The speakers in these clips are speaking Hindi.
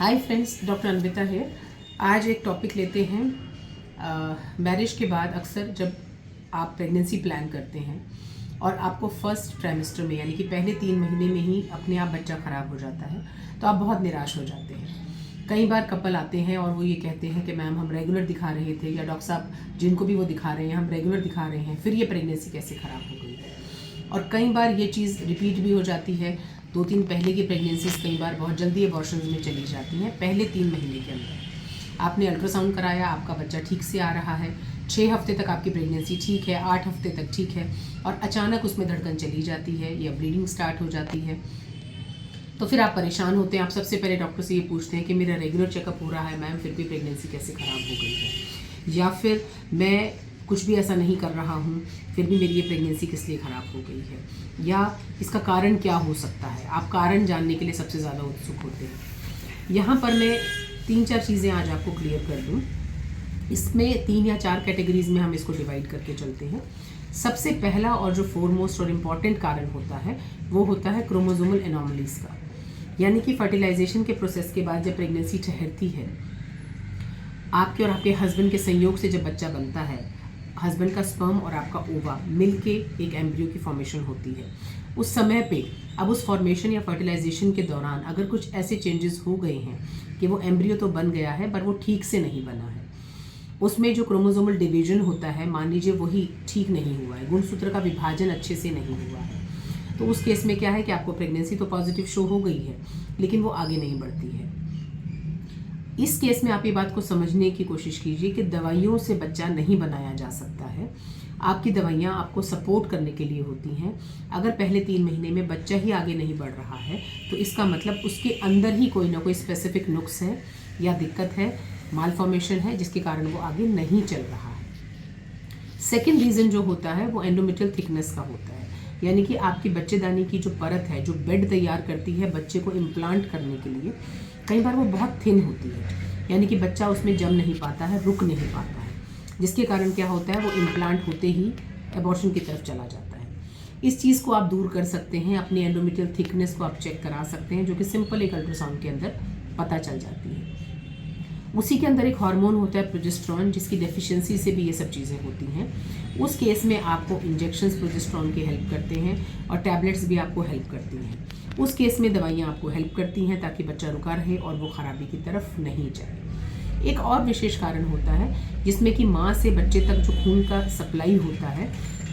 हाय फ्रेंड्स, डॉक्टर अन्विता है। आज एक टॉपिक लेते हैं। मैरिज के बाद अक्सर जब आप प्रेगनेंसी प्लान करते हैं और आपको फर्स्ट ट्राइमेस्टर में यानी कि पहले 3 महीने में ही अपने आप बच्चा ख़राब हो जाता है तो आप बहुत निराश हो जाते हैं। कई बार कपल आते हैं और वो ये कहते हैं कि मैम हम रेगुलर दिखा रहे थे, या डॉक्टर साहब जिनको भी वो दिखा रहे हैं हम रेगुलर दिखा रहे हैं, फिर ये प्रेगनेंसी कैसे ख़राब हो गई है। और कई बार ये चीज़ रिपीट भी हो जाती है। 2-3 पहले की प्रेगनेंसीज कई बार बहुत जल्दी एबॉर्शंस में चली जाती हैं पहले 3 महीने के अंदर। आपने अल्ट्रासाउंड कराया, आपका बच्चा ठीक से आ रहा है, 6 हफ्ते तक आपकी प्रेगनेंसी ठीक है, 8 हफ्ते तक ठीक है, और अचानक उसमें धड़कन चली जाती है या ब्लीडिंग स्टार्ट हो जाती है। तो फिर आप परेशान होते हैं। आप सबसे पहले डॉक्टर से ये पूछते हैं कि मेरा रेगुलर चेकअप हो रहा है मैम, फिर भी प्रेगनेंसी कैसे ख़राब हो गई है, या फिर मैं कुछ भी ऐसा नहीं कर रहा हूँ फिर भी मेरी ये प्रेगनेंसी किस लिए ख़राब हो गई है, या इसका कारण क्या हो सकता है। आप कारण जानने के लिए सबसे ज़्यादा उत्सुक होते हैं। यहाँ पर मैं 3-4 चीज़ें आज आपको क्लियर कर दूँ। इसमें 3 या 4 कैटेगरीज में हम इसको डिवाइड करके चलते हैं। सबसे पहला और जो फोरमोस्ट और इम्पॉर्टेंट कारण होता है वो होता है क्रोमोसोमल एनॉमलीज का, यानी कि फर्टिलाइजेशन के प्रोसेस के बाद जब प्रेगनेंसी ठहरती है, आपके और आपके हस्बैंड के संयोग से जब बच्चा बनता है, हस्बैंड का स्पर्म और आपका ओवा मिलके एक एम्ब्रियो की फॉर्मेशन होती है। उस समय पे अब उस फॉर्मेशन या फर्टिलाइजेशन के दौरान अगर कुछ ऐसे चेंजेस हो गए हैं कि वो एम्ब्रियो तो बन गया है पर वो ठीक से नहीं बना है, उसमें जो क्रोमोसोमल डिवीजन होता है मान लीजिए वही ठीक नहीं हुआ है, गुणसूत्र का विभाजन अच्छे से नहीं हुआ है, तो उस केस में क्या है कि आपको प्रेगनेंसी तो पॉजिटिव शो हो गई है लेकिन वो आगे नहीं बढ़ती है। इस केस में आप ये बात को समझने की कोशिश कीजिए कि दवाइयों से बच्चा नहीं बनाया जा सकता है। आपकी दवाइयाँ आपको सपोर्ट करने के लिए होती हैं। अगर पहले 3 महीने में बच्चा ही आगे नहीं बढ़ रहा है तो इसका मतलब उसके अंदर ही कोई ना कोई स्पेसिफिक नुक्स है या दिक्कत है, मालफॉर्मेशन है, जिसके कारण वो आगे नहीं चल रहा है। सेकेंड रीज़न जो होता है वो एंडोमेट्रियल थिकनेस का होता है, यानी कि आपकी बच्चेदानी की जो परत है जो बेड तैयार करती है बच्चे को इम्प्लांट करने के लिए, कई बार वो बहुत थिन होती है, यानी कि बच्चा उसमें जम नहीं पाता है, रुक नहीं पाता है, जिसके कारण क्या होता है वो इम्प्लांट होते ही एबॉर्शन की तरफ चला जाता है। इस चीज़ को आप दूर कर सकते हैं, अपनी एंडोमेट्रियल थिकनेस को आप चेक करा सकते हैं, जो कि सिंपल एक अल्ट्रासाउंड के अंदर पता चल जाती है। उसी के अंदर एक हार्मोन होता है प्रोजेस्टेरॉन, जिसकी डेफिशिएंसी से भी ये सब चीज़ें होती हैं। उस केस में आपको इंजेक्शंस प्रोजेस्टेरॉन के हेल्प करते हैं और टैबलेट्स भी आपको हेल्प करती हैं। उस केस में दवाइयाँ आपको हेल्प करती हैं ताकि बच्चा रुका रहे और वो खराबी की तरफ नहीं जाए। एक और विशेष कारण होता है जिसमें कि माँ से बच्चे तक जो खून का सप्लाई होता है,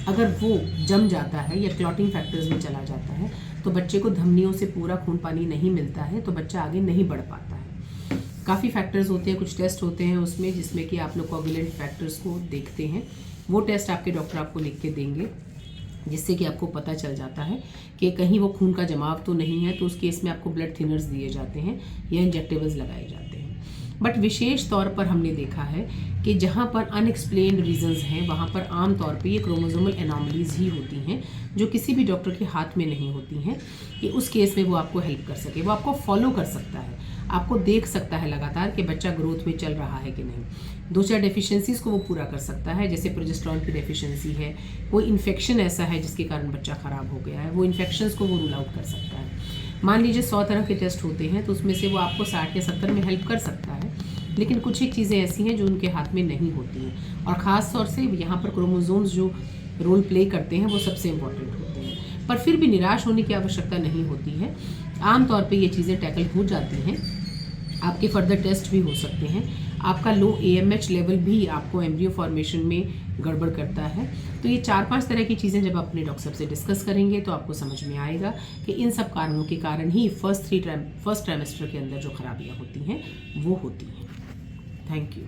अगर वो जम जाता है या क्लॉटिंग फैक्टर्स में चला जाता है तो बच्चे को धमनियों से पूरा खून पानी नहीं मिलता है, तो बच्चा आगे नहीं बढ़ पाता है। काफ़ी फैक्टर्स होते हैं, कुछ टेस्ट होते हैं उसमें जिसमें कि आप लोग कोगुलेंट फैक्टर्स को देखते हैं। वो टेस्ट आपके डॉक्टर आपको लिख के देंगे, जिससे कि आपको पता चल जाता है कि कहीं वो खून का जमाव तो नहीं है, तो उस केस में आपको ब्लड थिनर्स दिए जाते हैं या इंजेक्टेबल्स लगाए जाते हैं। बट विशेष तौर पर हमने देखा है कि जहाँ पर अनएक्सप्लेन्ड रीजंस हैं वहाँ पर आम तौर पे ये क्रोमोसोमल एनॉमलीज ही होती हैं, जो किसी भी डॉक्टर के हाथ में नहीं होती हैं कि उस केस में वो आपको हेल्प कर सके। वो आपको फॉलो कर सकता है, आपको देख सकता है लगातार कि बच्चा ग्रोथ में चल रहा है कि नहीं। 2-4 डेफिशिएंसीज को वो पूरा कर सकता है, जैसे प्रोजेस्टेरॉन की डेफिशिएंसी है, कोई इन्फेक्शन ऐसा है जिसके कारण बच्चा ख़राब हो गया है, वो इन्फेक्शंस को वो रूल आउट कर सकता है। मान लीजिए 100 तरह के टेस्ट होते हैं तो उसमें से वो आपको 60 या 70 में हेल्प कर सकता है, लेकिन कुछ एक चीज़ें ऐसी हैं जो उनके हाथ में नहीं होती हैं, और ख़ास तौर से यहाँ पर क्रोमोसोम्स जो रोल प्ले करते हैं वो सबसे इम्पॉर्टेंट होते हैं। पर फिर भी निराश होने की आवश्यकता नहीं होती है। आमतौर पे ये चीज़ें टैकल हो जाती हैं। आपके फर्दर टेस्ट भी हो सकते हैं। आपका लो AMH लेवल भी आपको एम्ब्रियो फॉर्मेशन में गड़बड़ करता है। तो ये 4-5 तरह की चीज़ें जब अपने डॉक्टर साहब से डिस्कस करेंगे तो आपको समझ में आएगा कि इन सब कारणों के कारण ही फर्स्ट ट्राइमेस्टर के अंदर जो खराबियाँ होती हैं वो होती हैं। Thank you.